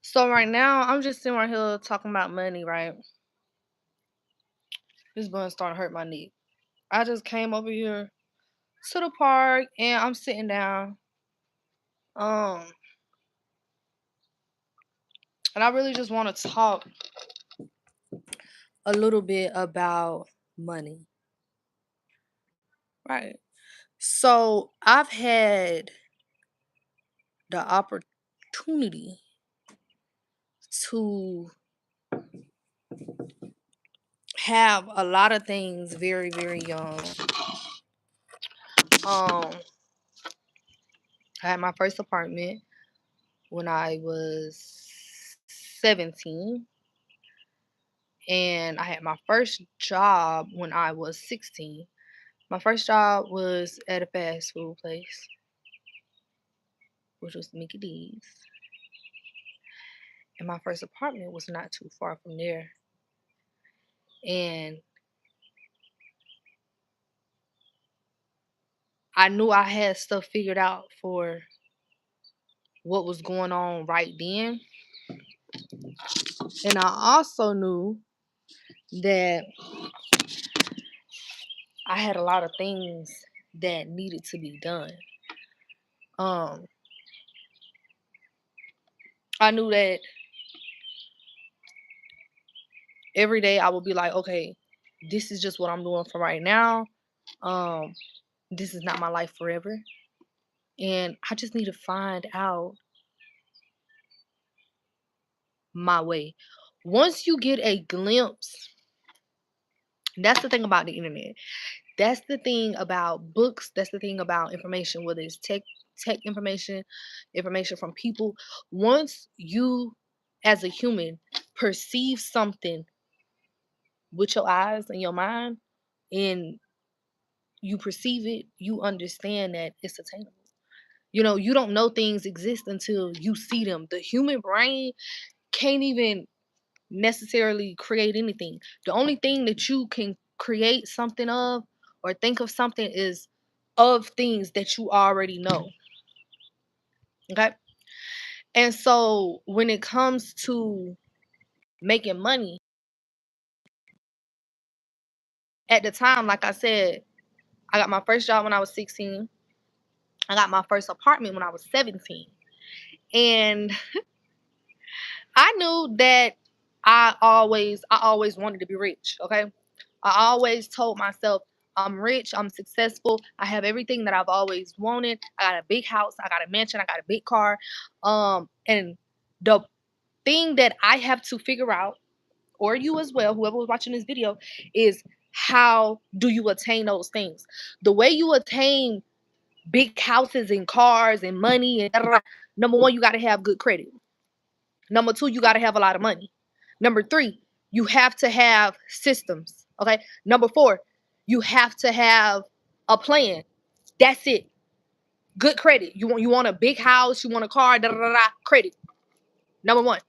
So right now, I'm just sitting right here talking about money, right? This bun starting to hurt my knee. I just came over here to the park and I'm sitting down. Um, and I really just want to talk a little bit about money, right? So I've had the opportunity to have a lot of things very, very young. I had my first apartment when I was 17, and I had my first job when I was 16. My first job was at a fast food place, which was Mickey D's. And my first apartment was not too far from there. And I knew I had stuff figured out for what was going on right then. And I also knew that I had a lot of things that needed to be done. Um, I knew that every day I would be like, okay, this is just what I'm doing for right now. Um, this is not my life forever. And I just need to find out my way. Once you get a glimpse, that's the thing about the internet. That's the thing about books. That's the thing about information, whether it's tech information, information from people. Once you as a human perceive something with your eyes and your mind and you perceive it, you understand that it's attainable. You don't know things exist until you see them. The human brain can't even necessarily create anything. The only thing that you can create something of or think of something is of things that you already know. Okay? And so when it comes to making money, at the time, like I said, I got my first job when I was 16. I got my first apartment when I was 17. And I knew that I always wanted to be rich, okay? I always told myself I'm rich, I'm successful, I have everything that I've always wanted. I got a big house, I got a mansion, I got a big car. And the thing that I have to figure out, or you as well, whoever was watching this video, is how do you attain those things? The way you attain big houses and cars and money and number one, you got to have good credit. Number two, you got to have a lot of money. Number three, you have to have systems. Okay. Number four, you have to have a plan. That's it. Good credit. You want a big house, you want a car, credit. Number one.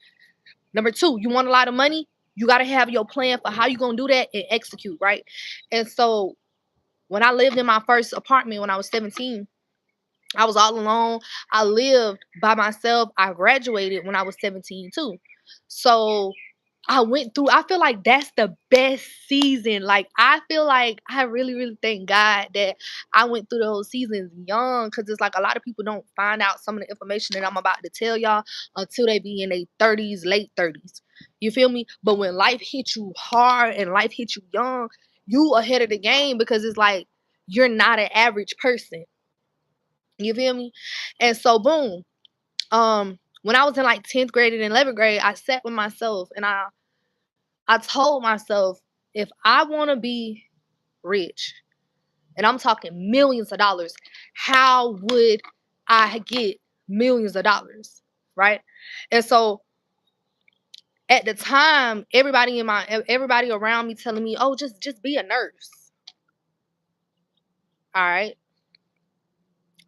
Number two, you want a lot of money. You got to have your plan for how you gonna do that and execute, right? And so when I lived in my first apartment when I was 17, I was all alone. I lived by myself. I graduated when I was 17 too. So I feel like that's the best season. Like, I feel like I really, really thank God that I went through those seasons young, because it's like a lot of people don't find out some of the information that I'm about to tell y'all until they be in their 30s, late 30s. You feel me? But when life hits you hard and life hits you young, you ahead of the game, because it's like you're not an average person. You feel me? And so boom. When I was in like 10th grade and 11th grade, I sat with myself and I told myself, if I want to be rich, and I'm talking millions of dollars, how would I get millions of dollars? Right? And so at the time, everybody around me telling me, "Oh, just be a nurse." All right.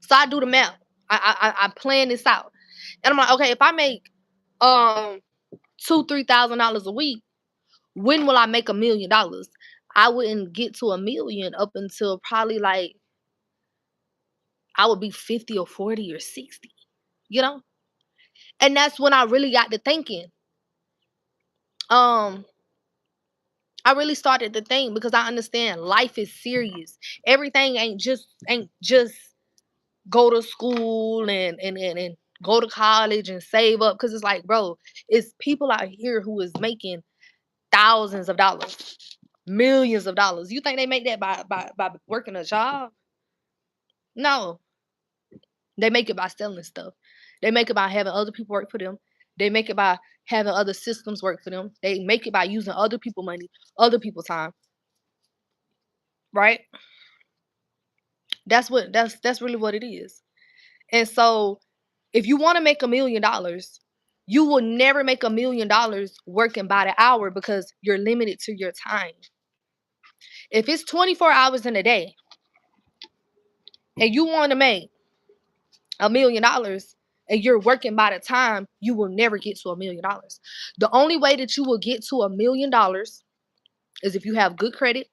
So I do the math. I plan this out. And I'm like, okay, if I make um $2,000-3,000 a week, when will I make $1,000,000? I wouldn't get to 1,000,000 up until probably like I would be 50 or 40 or 60, you know? And that's when I really got to thinking. I really started to think, because I understand life is serious. Everything ain't just go to school and go to college and save up. Because it's like, bro, it's people out here who is making thousands of dollars, millions of dollars. You think they make that by working a job? No. They make it by selling stuff. They make it by having other people work for them. They make it by having other systems work for them. They make it by using other people money, other people time. Right? That's really what it is. And so if you want to make $1,000,000, you will never make $1,000,000 working by the hour, because you're limited to your time. If it's 24 hours in a day and you want to make $1,000,000 and you're working by the time, you will never get to $1,000,000. The only way that you will get to $1,000,000 is if you have good credit,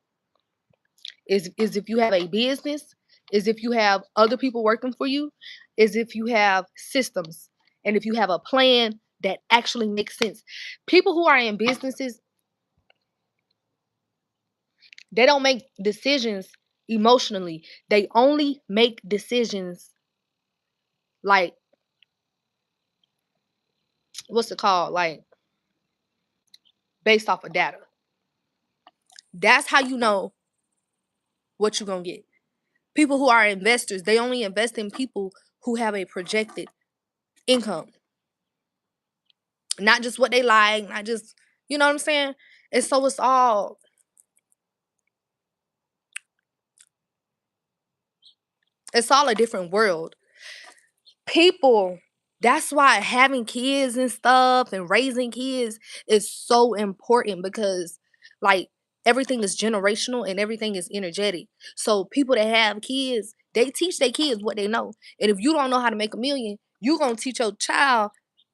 is if you have a business, is if you have other people working for you, is if you have systems, and if you have a plan that actually makes sense. People who are in businesses, they don't make decisions emotionally. They only make decisions like, what's it called? Like, based off of data. That's how you know what you're going to get. People who are investors, they only invest in people who have a projected income. Not just what they like, not just, you know what I'm saying? And so it's all a different world. People, that's why having kids and stuff and raising kids is so important, because like everything is generational and everything is energetic. So people that have kids, they teach their kids what they know. And if you don't know how to make $1,000,000, you're going to teach your child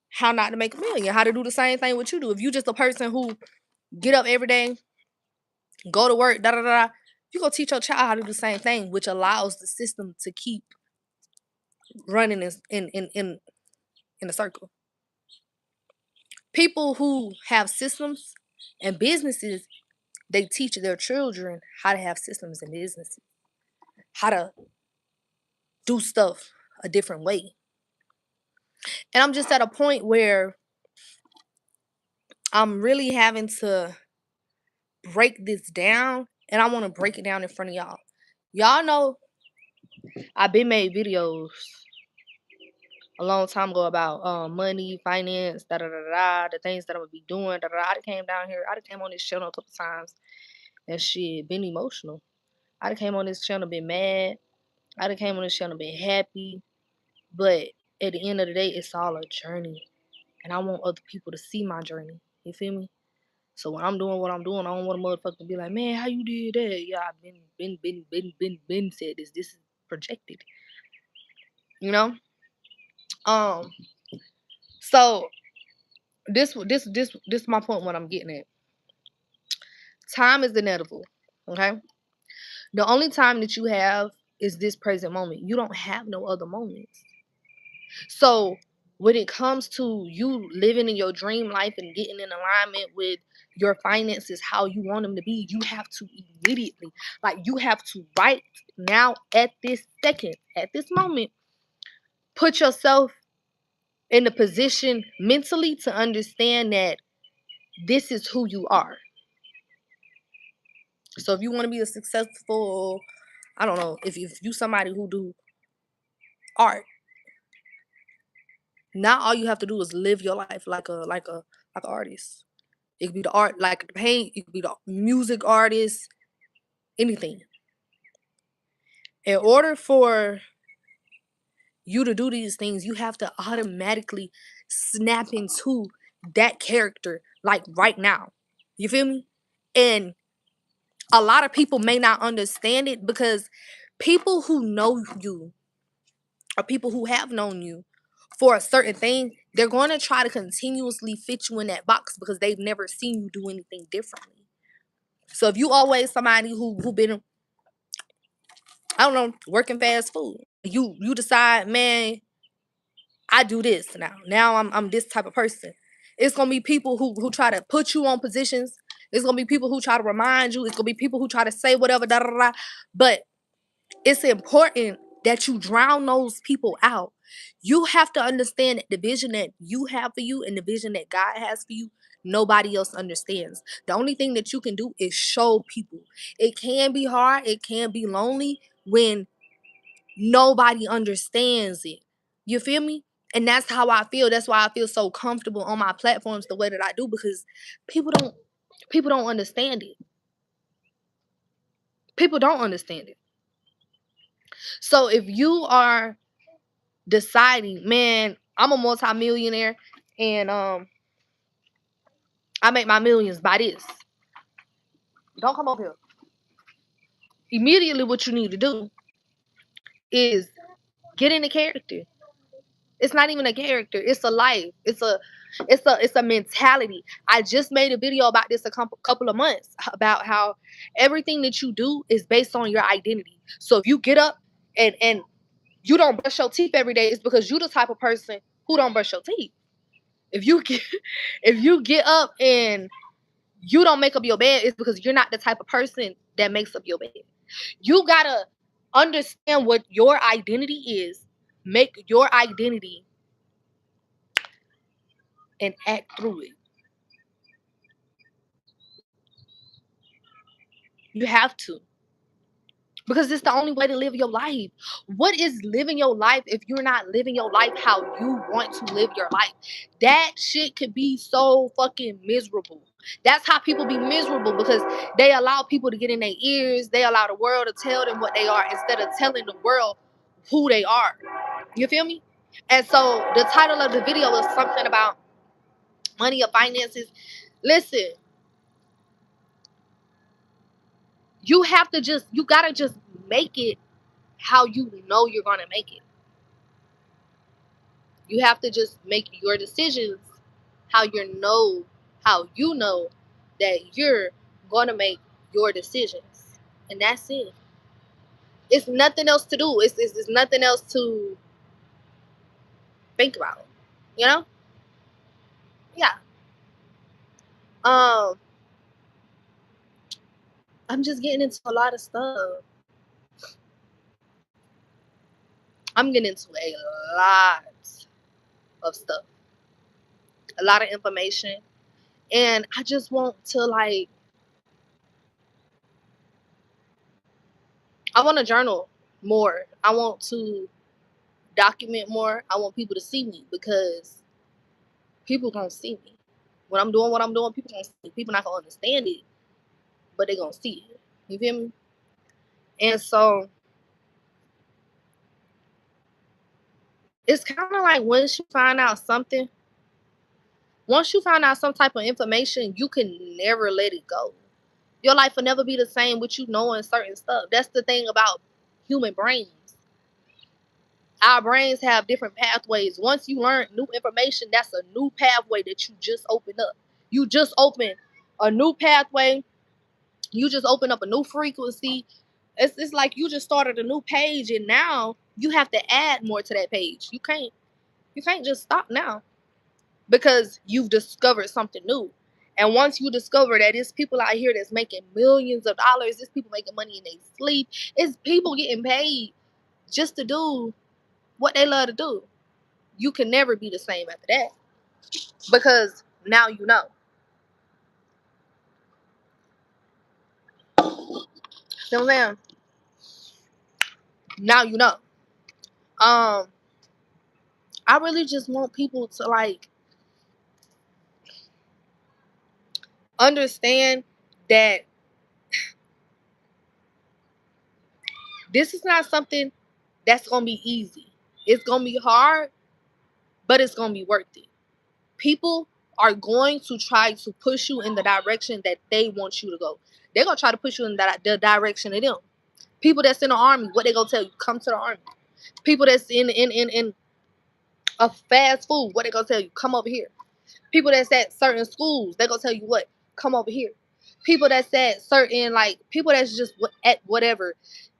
how not to make $1,000,000, how to do the same thing what you do. If you just a person who get up every day, go to work, da da da, you're going to teach your child how to do the same thing, which allows the system to keep running in a circle. People who have systems and businesses, they teach their children how to have systems and businesses, how to do stuff a different way. And I'm just at a point where I'm really having to break this down, and I want to break it down in front of y'all. Y'all know I've been made videos a long time ago about money, finance, da da da da, the things that I'm gonna be doing. Da, da, da. I done came down here. I done came on this channel a couple times and shit, been emotional. I done came on this channel, been mad. I done came on this channel, been happy. But at the end of the day, it's all a journey, and I want other people to see my journey. You feel me? So when I'm doing what I'm doing, I don't want a motherfucker to be like, man, how you did that? Yeah, I've been said this. This is projected. You know? Um. So this is my point. What I'm getting at. Time is inevitable. Okay. The only time that you have is this present moment. You don't have no other moments. So when it comes to you living in your dream life and getting in alignment with your finances how you want them to be, you have to immediately, like you have to right now, at this second, at this moment, put yourself in a position mentally to understand that this is who you are. So if you want to be a successful, I don't know, if you somebody who do art, now all you have to do is live your life like an artist. It could be the art, like the paint. It could be the music artist, anything. In order for you to do these things, you have to automatically snap into that character, like right now. You feel me? And a lot of people may not understand it, because people who know you, or people who have known you for a certain thing, they're going to try to continuously fit you in that box, because they've never seen you do anything differently. So if you always somebody who been, I don't know, working fast food, you decide, man, I do this now. Now I'm this type of person. It's gonna be people who try to put you on positions. It's gonna be people who try to remind you. It's gonna be people who try to say whatever, da da da. But it's important that you drown those people out. You have to understand that the vision that you have for you and the vision that God has for you, nobody else understands. The only thing that you can do is show people. It can be hard, it can be lonely when nobody understands it. You feel me? And that's how I feel. That's why I feel so comfortable on my platforms the way that I do, because people don't people don't understand it. People don't understand it. So if you are deciding, man, I'm a multimillionaire and I make my millions by this. Don't come over here. Immediately what you need to do is get in the character. It's not even a character, it's a life. It's a mentality. I just made a video about this a couple of months about how everything that you do is based on your identity. So if you get up and you don't brush your teeth every day, it's because you the type of person who don't brush your teeth. If you get if you get up and you don't make up your bed, it's because you're not the type of person that makes up your bed. You gotta understand what your identity is, make your identity, and act through it. You have to. Because it's the only way to live your life. What is living your life if you're not living your life how you want to live your life? That shit could be so fucking miserable. That's how people be miserable, because they allow people to get in their ears. They allow the world to tell them what they are instead of telling the world who they are. You feel me? And so the title of the video is something about money or finances. Listen, you gotta just make it how you know you're gonna make it. You have to just make your decisions how you know that you're gonna make your decisions. And that's it. It's nothing else to do. It's nothing else to think about. You know? Yeah. Um, I'm just getting into a lot of stuff. I'm getting into a lot of stuff. A lot of information. And I just want to I want to journal more. I want to document more. I want people to see me, because people gonna see me. When I'm doing what I'm doing, people gonna see me. People not gonna understand it, but they gonna see it. You feel me? And so it's kind of like once you find out some type of information, you can never let it go. Your life will never be the same with you knowing certain stuff. That's the thing about human brains. Our brains have different pathways. Once you learn new information, that's a new pathway that you just open up. You just open a new pathway. You just open up a new frequency. It's like you just started a new page, and now you have to add more to that page. You can't just stop now, because you've discovered something new. And once you discover that it's people out here that's making millions of dollars, it's people making money in their sleep, it's people getting paid just to do what they love to do. You can never be the same after that, because now you know. See what I'm saying? Now you know. Um, I really just want people to understand that this is not something that's gonna be easy. It's gonna be hard, but it's gonna be worth it. People are going to try to push you in the direction that they want you to go. They're gonna try to push you in the direction of them. People that's in the army, what they gonna tell you? Come to the army. People that's in a fast food, what they gonna tell you? Come over here. People that's at certain schools, they gonna tell you what? Come over here. People that's at certain people that's just at whatever,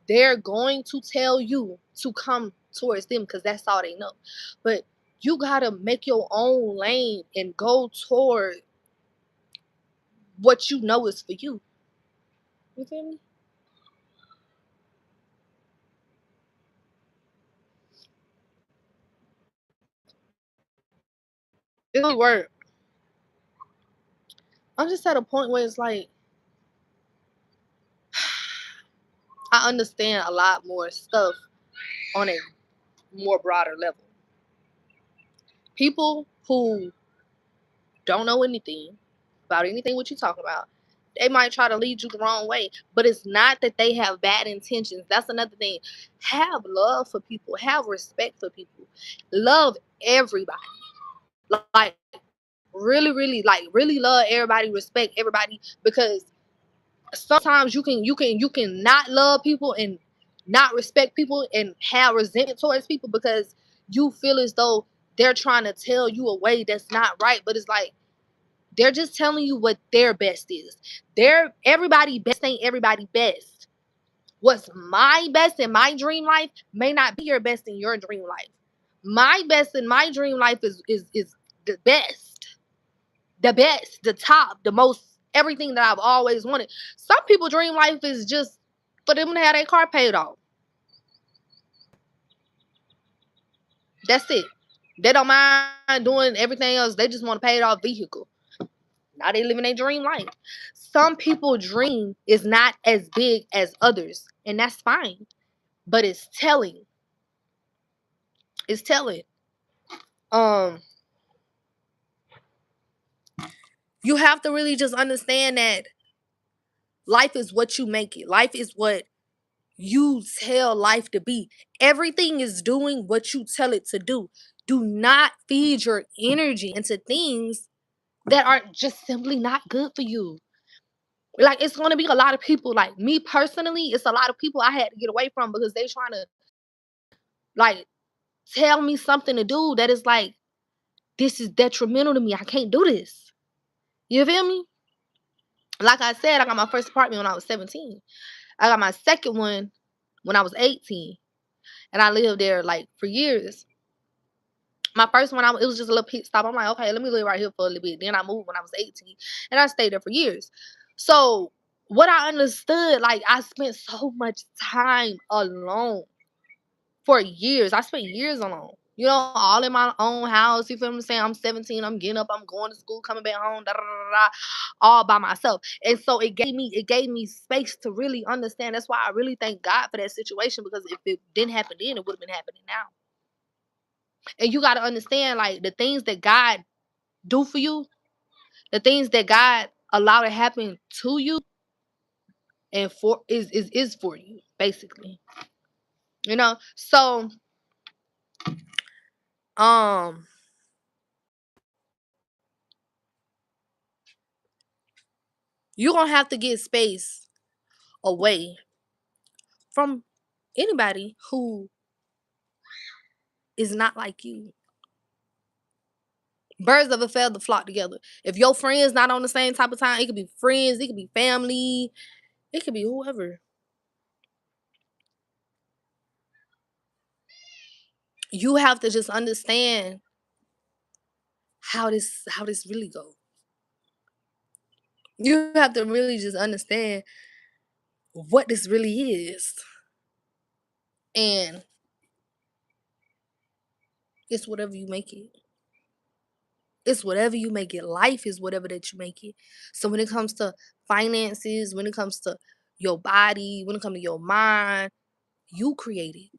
they're going to tell you to come towards them, because that's all they know. But You gotta make your own lane and go toward what you know is for you. You feel me? It really work. I'm just at a point where it's like I understand a lot more stuff on a more broader level. People who don't know anything about anything what you talk about, they might try to lead you the wrong way. But it's not that they have bad intentions. That's another thing. Have love for people. Have respect for people. Love everybody. Like really, really, like really love everybody, respect everybody because sometimes you can not love people and not respect people and have resentment towards people because you feel as though they're trying to tell you a way that's not right. But it's like they're just telling you what their best is. Everybody best ain't everybody best. What's my best in my dream life may not be your best in your dream life. My best in my dream life is the best, the top, the most, everything that I've always wanted. Some people dream life is just for them to have their car paid off. That's it. They don't mind doing everything else. They just want a paid off vehicle. Now they living their dream life. Some people dream is not as big as others, and that's fine. But it's telling. It's telling. Um, you have to really just understand that life is what you make it. Life is what you tell life to be. Everything is doing what you tell it to do. Do not feed your energy into things that are just simply not good for you. Like it's gonna be a lot of people, like me personally, it's a lot of people I had to get away from because they trying to like tell me something to do that is like this is detrimental to me. I can't do this. You feel me? Like I said, I got my first apartment when I was 17. I got my second one when I was 18. And I lived there like for years. My first one, it was just a little pit stop. I'm like, okay, let me live right here for a little bit. Then I moved when I was 18, and I stayed there for years. So what I understood, like I spent so much time alone for years. I spent years alone. You know, all in my own house. You feel what I'm saying? I'm 17. I'm getting up. I'm going to school, coming back home, da, da, da, da, all by myself. And so it gave me space to really understand. That's why I really thank God for that situation because if it didn't happen then, it would have been happening now. And you got to understand, like the things that God do for you, the things that God allow to happen to you, and for is for you, basically. You know, so um, you're gonna have to get space away from anybody who is not like you. Birds of a feather flock together. If your friends not on the same type of time, it could be friends, it could be family, it could be whoever. You have to just understand how this really go. You have to really just understand what this really is. And it's whatever you make it. It's whatever you make it. Life is whatever that you make it. So when it comes to finances, when it comes to your body, when it comes to your mind, you create it.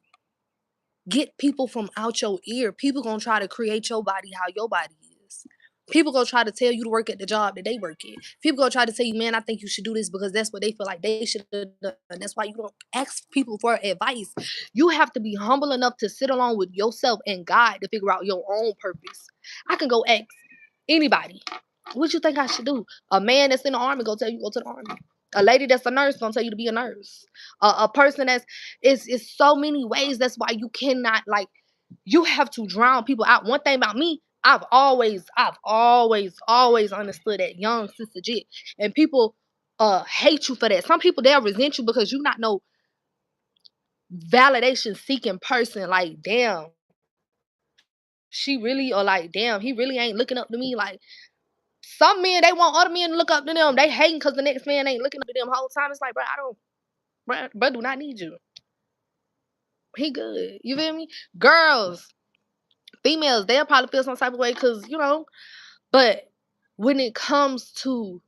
Get people from out your ear. People gonna try to create your body how your body is. People gonna try to tell you to work at the job that they work at. People gonna try to tell you, man, I think you should do this because that's what they feel like they should have done. That's why you don't ask people for advice. You have to be humble enough to sit along with yourself and God to figure out your own purpose. I can go ask anybody, what you think I should do? A man that's in the army gonna tell you go to the army. A lady that's a nurse gonna tell you to be a nurse. A person that's is so many ways. That's why you cannot like you have to drown people out. One thing about me, I've always understood that young sister jit. And people hate you for that. Some people they'll resent you because you not no validation seeking person. Like, damn, she really, or like, damn, he really ain't looking up to me. Like, some men, they want other men to look up to them. They hating because the next man ain't looking up to them whole time. It's like, bro, I don't, bro, do not need you. He good. You feel me? Girls, females, they'll probably feel some type of way because, you know, but when it comes to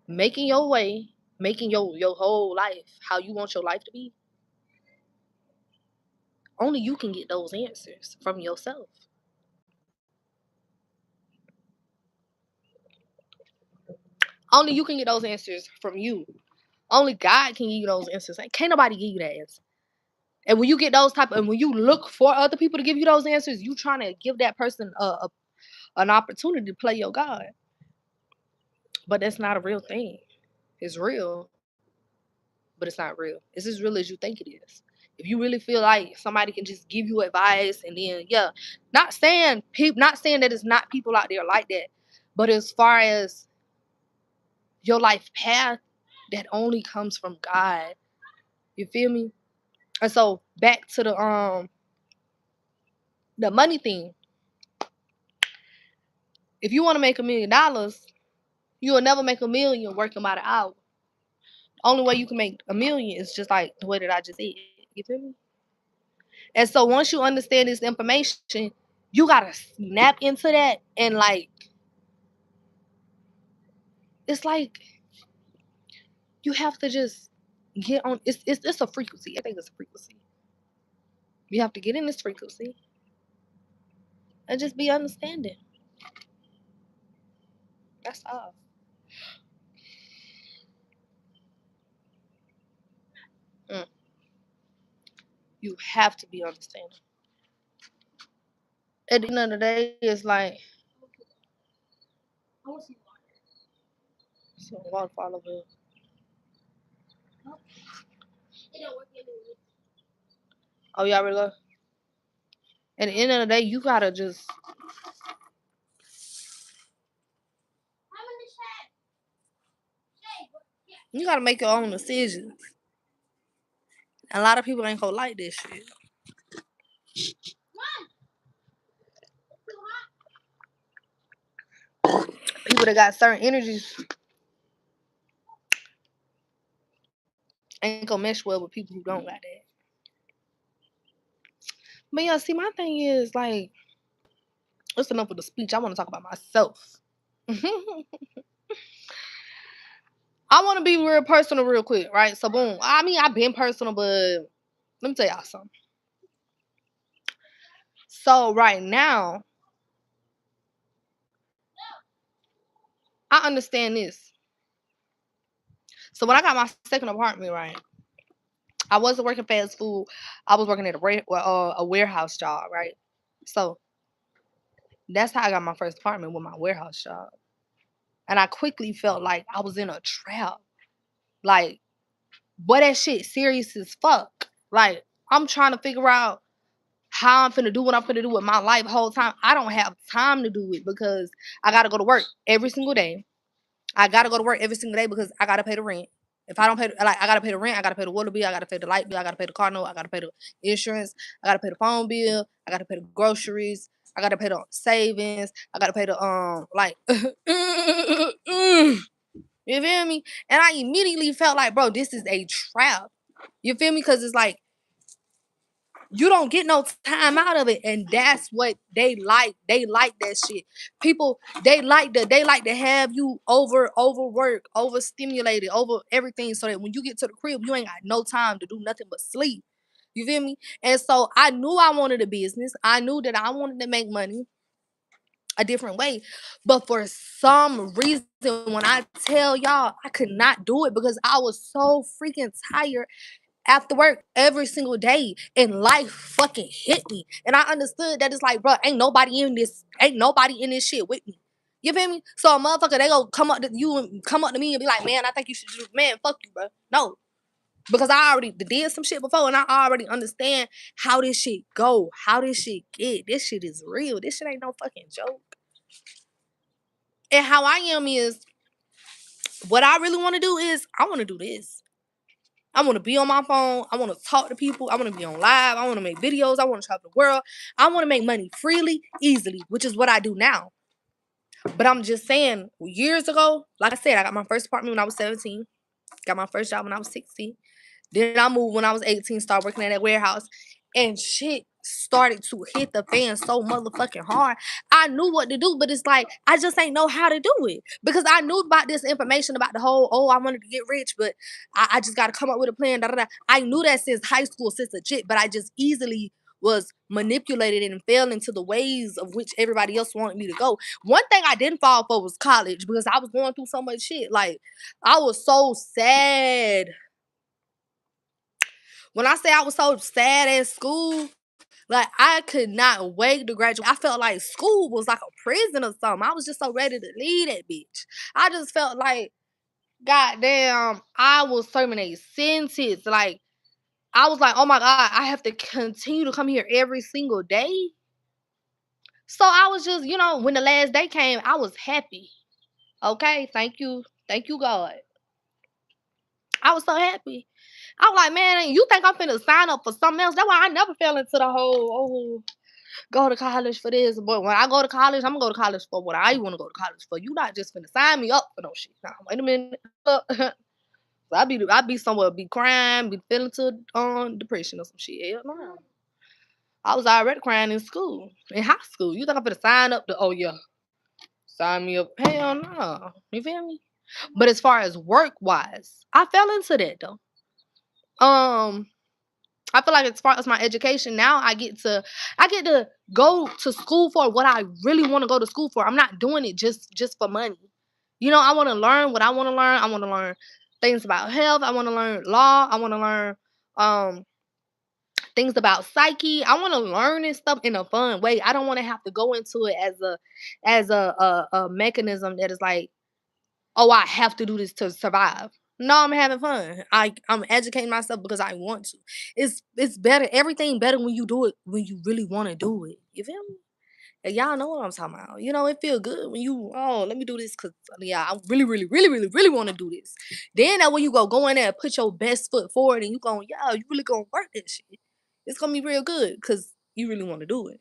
making your way, making your whole life how you want your life to be, only you can get those answers from yourself. Only you can get those answers from you. Only God can give you those answers. Like, can't nobody give you that answer. And when you get those type, and when you look for other people to give you those answers, you trying to give that person an opportunity to play your God. But that's not a real thing. It's real, but it's not real. It's as real as you think it is. If you really feel like somebody can just give you advice, and then yeah, not saying that it's not people out there like that, but as far as your life path, that only comes from God. You feel me? And so back to the money thing. If you want to make $1,000,000, you will never make 1,000,000 working by the hour. Only way you can make 1,000,000 is just like the way that I just said. You feel me? And so once you understand this information, you gotta snap into that, and like, it's like you have to just get on. It's a frequency. I think it's a frequency. You have to get in this frequency and just be understanding. That's all. Mm. You have to be understanding. At the end of the day, it's like so waterfall over. Oh, y'all really love? At the end of the day, you gotta just make your own decisions. A lot of people ain't gonna like this shit. People that got certain energies ain't gonna mesh well with people who don't got that. But yeah, see, my thing is like, that's enough of the speech. I want to talk about myself. I want to be real personal, real quick, right? So, boom. I mean, I've been personal, but let me tell y'all something. So, right now, I understand this. So, when I got my second apartment, right, I wasn't working fast food. I was working at a warehouse job, right? So, that's how I got my first apartment, with my warehouse job. And I quickly felt like I was in a trap. Like, boy, that shit serious as fuck. Like, I'm trying to figure out how I'm finna do what I'm finna do with my life whole time. I don't have time to do it because I gotta go to work every single day. I gotta go to work every single day because I gotta pay the rent. If I don't pay, like, I gotta pay the rent, I gotta pay the water bill, I gotta pay the light bill, I gotta pay the car note, I gotta pay the insurance, I gotta pay the phone bill, I gotta pay the groceries, I gotta pay the savings, I gotta pay the like, you feel me? And I immediately felt like, bro, this is a trap. You feel me? Because it's like, you don't get no time out of it, and that's what they like. They like that shit. People, they like to have you overwork, overstimulated, over everything, so that when you get to the crib, you ain't got no time to do nothing but sleep. You feel me? And so I knew I wanted a business. I knew that I wanted to make money a different way. But for some reason, when I tell y'all, I could not do it because I was so freaking tired after work every single day, and life fucking hit me. And I understood that it's like, bro, ain't nobody in this shit with me. You feel me? So a motherfucker, they go come up to you and come up to me and be like, man, I think you should do, man, fuck you, bro. No. Because I already did some shit before, and I already understand how this shit go, how this shit get. This shit is real. This shit ain't no fucking joke. And how I am is, what I really want to do is, I want to do this. I want to be on my phone. I want to talk to people. I want to be on live. I want to make videos. I want to travel the world. I want to make money freely, easily, which is what I do now. But I'm just saying, years ago, like I said, I got my first apartment when I was 17. Got my first job when I was 16. Then I moved when I was 18, started working at that warehouse. And shit started to hit the fan so motherfucking hard. I knew what to do, but it's like, I just ain't know how to do it. Because I knew about this information about the whole, I wanted to get rich, but I just got to come up with a plan. Da, da, da. I knew that since high school, since legit, but I just easily was manipulated and fell into the ways of which everybody else wanted me to go. One thing I didn't fall for was college because I was going through so much shit. Like, I was so sad. When I say I was so sad at school, like I could not wait to graduate. I felt like school was like a prison or something. I was just so ready to leave that bitch. I just felt like, goddamn, I was serving a sentence. Like, I was like, oh my God, I have to continue to come here every single day. So I was just, when the last day came, I was happy. Okay, thank you. Thank you, God. I was so happy. I was like, man, you think I'm finna sign up for something else? That's why I never fell into the whole, go to college for this. But when I go to college, I'm gonna go to college for what I want to go to college for. You not just finna sign me up for no shit. Nah, wait a minute. I be somewhere, be crying, be feeling to depression or some shit. Hell no. I was already crying in school, in high school. You think I'm finna sign up to? Oh yeah, sign me up? Hell no. You feel me? But as far as work wise, I fell into that though. I feel like as far as my education now, I get to go to school for what I really want to go to school for. I'm not doing it just for money. I want to learn what I want to learn. I want to learn things about health. I want to learn law. I want to learn things about psyche. I want to learn this stuff in a fun way. I don't want to have to go into it as a mechanism that is like, oh, I have to do this to survive. No, I'm having fun. I'm educating myself because I want to. It's better. Everything better when you do it when you really want to do it. You feel me? And y'all know what I'm talking about. It feel good when you let me do this because I really, really, really, really, really want to do this. Then that when you go in there and put your best foot forward and you you really gonna work this shit. It's gonna be real good because you really want to do it.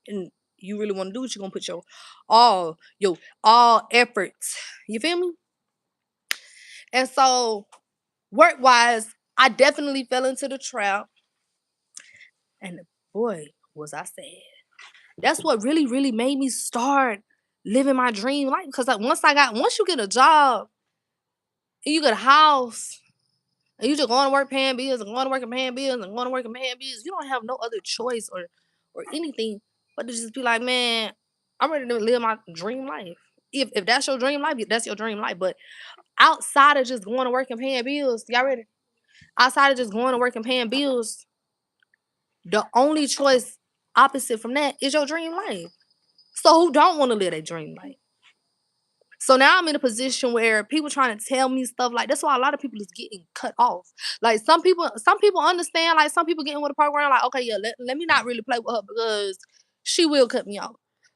And you really want to do it, you're gonna put your all efforts. You feel me? And so, work wise, I definitely fell into the trap. And boy, was I sad. That's what really, really made me start living my dream life. Because like once you get a job and you get a house and you just going to work paying bills and going to work and paying bills and going to work and paying bills, you don't have no other choice or anything but to just be like, man, I'm ready to live my dream life. If that's your dream life, that's your dream life. But outside of just going to work and paying bills, y'all ready? Outside of just going to work and paying bills, the only choice opposite from that is your dream life. So who don't want to live that dream life? So now I'm in a position where people trying to tell me stuff like that's why a lot of people is getting cut off. Like some people understand, like some people getting with a program, like, okay, yeah, let me not really play with her because she will cut me off.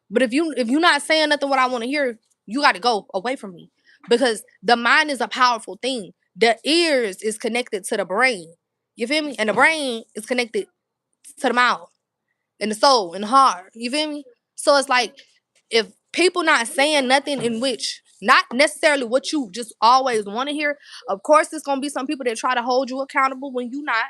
But if you're not saying nothing what I want to hear, you gotta go away from me. Because the mind is a powerful thing. The ears is connected to the brain. You feel me? And the brain is connected to the mouth and the soul and the heart. You feel me? So it's like if people not saying nothing in which not necessarily what you just always want to hear, of course it's gonna be some people that try to hold you accountable when you not.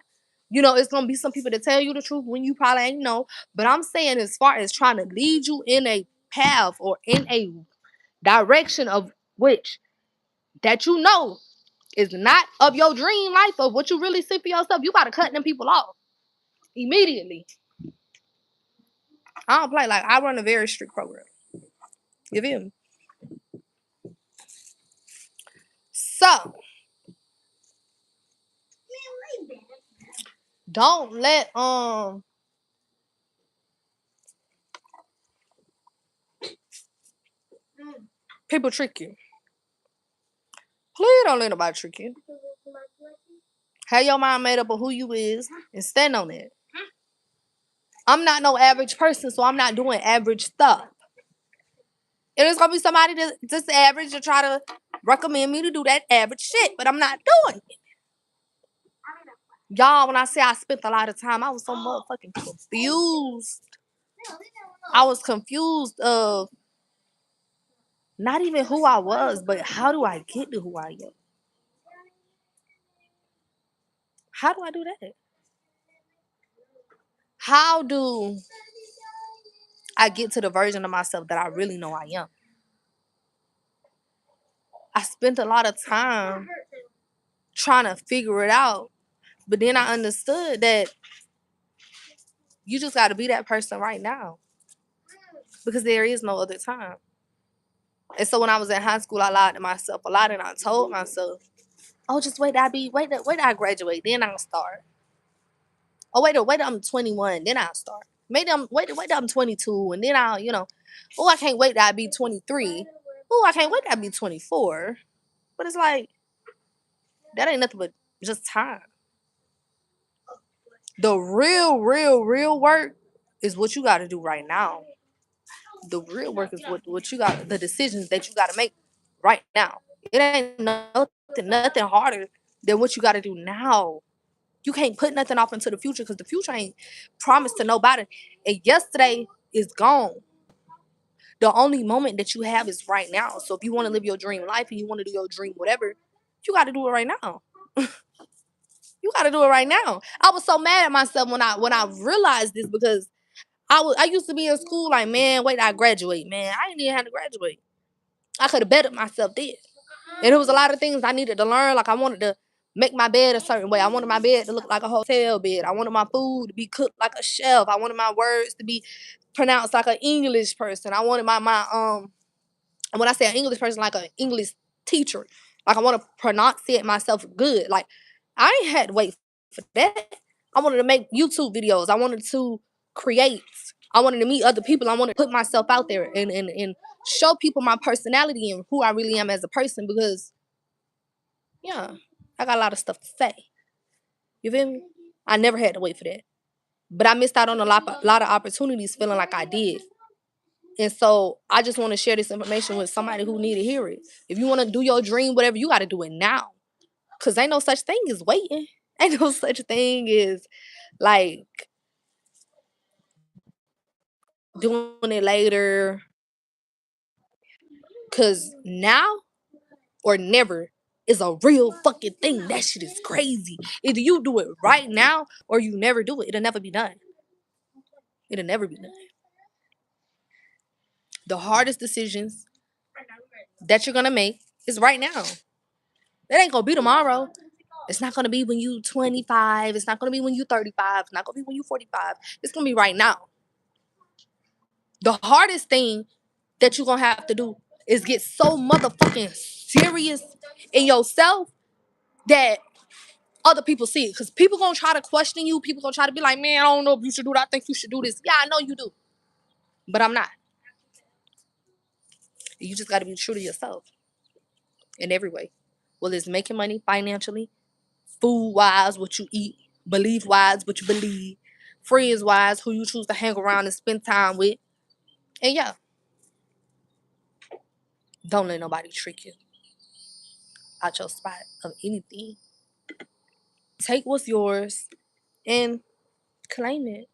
It's gonna be some people that tell you the truth when you probably ain't know. But I'm saying as far as trying to lead you in a path or in a direction of which that is not of your dream life of what you really see for yourself, you gotta cut them people off immediately. I don't play. Like, I run a very strict program. You feel me? So don't let people trick you. Please don't let nobody trick you. Have your mind made up of who you is and stand on it. I'm not no average person, so I'm not doing average stuff. It is gonna be somebody that's just average to try to recommend me to do that average shit, but I'm not doing it. Y'all, when I say I spent a lot of time, I was so motherfucking confused. I was confused of not even who I was, but how do I get to who I am? How do I do that? How do I get to the version of myself that I really know I am? I spent a lot of time trying to figure it out, but then I understood that you just got to be that person right now because there is no other time. And so when I was in high school, I lied to myself a lot, and I told myself, "Oh, just wait, wait till I graduate, then I'll start. Oh, wait till I'm 21, then I'll start. Maybe wait till I'm 22, and then I'll, oh, I can't wait till I be 23. Oh, I can't wait till I be 24." But it's like that ain't nothing but just time. The real work is what you got to do right now. The real work is what you got, the decisions that you got to make right now. It ain't nothing harder than what you got to do now. You can't put nothing off into the future because the future ain't promised to nobody. And yesterday is gone. The only moment that you have is right now. So if you want to live your dream life and you want to do your dream whatever, you got to do it right now. You got to do it right now. I was so mad at myself when I realized this because I used to be in school like, man, wait till I graduate, man. I didn't even have to graduate. I could have bettered myself then. And there was a lot of things I needed to learn. Like I wanted to make my bed a certain way. I wanted my bed to look like a hotel bed. I wanted my food to be cooked like a chef. I wanted my words to be pronounced like an English person. I wanted and when I say an English person, like an English teacher. Like I want to pronounce it myself good. Like I ain't had to wait for that. I wanted to make YouTube videos. I wanted to create. I wanted to meet other people. I wanted to put myself out there and show people my personality and who I really am as a person because, yeah, I got a lot of stuff to say. You feel me? I never had to wait for that. But I missed out on a lot of opportunities feeling like I did. And so I just want to share this information with somebody who need to hear it. If you want to do your dream, whatever, you got to do it now. Because ain't no such thing as waiting. Ain't no such thing as like doing it later. Because now or never is a real fucking thing. That shit is crazy. Either you do it right now or you never do it. It'll never be done. It'll never be done. The hardest decisions that you're going to make is right now. It ain't going to be tomorrow. It's not going to be when you 25. It's not going to be when you 35. It's not going to be when you 45. It's going to be right now. The hardest thing that you're going to have to do is get so motherfucking serious in yourself that other people see it. Because people going to try to question you. People going to try to be like, man, I don't know if you should do that. I think you should do this. Yeah, I know you do. But I'm not. You just got to be true to yourself in every way. Whether it's making money financially, food-wise, what you eat, belief-wise, what you believe, friends-wise, who you choose to hang around and spend time with. And yeah, don't let nobody trick you out your spot of anything. Take what's yours and claim it.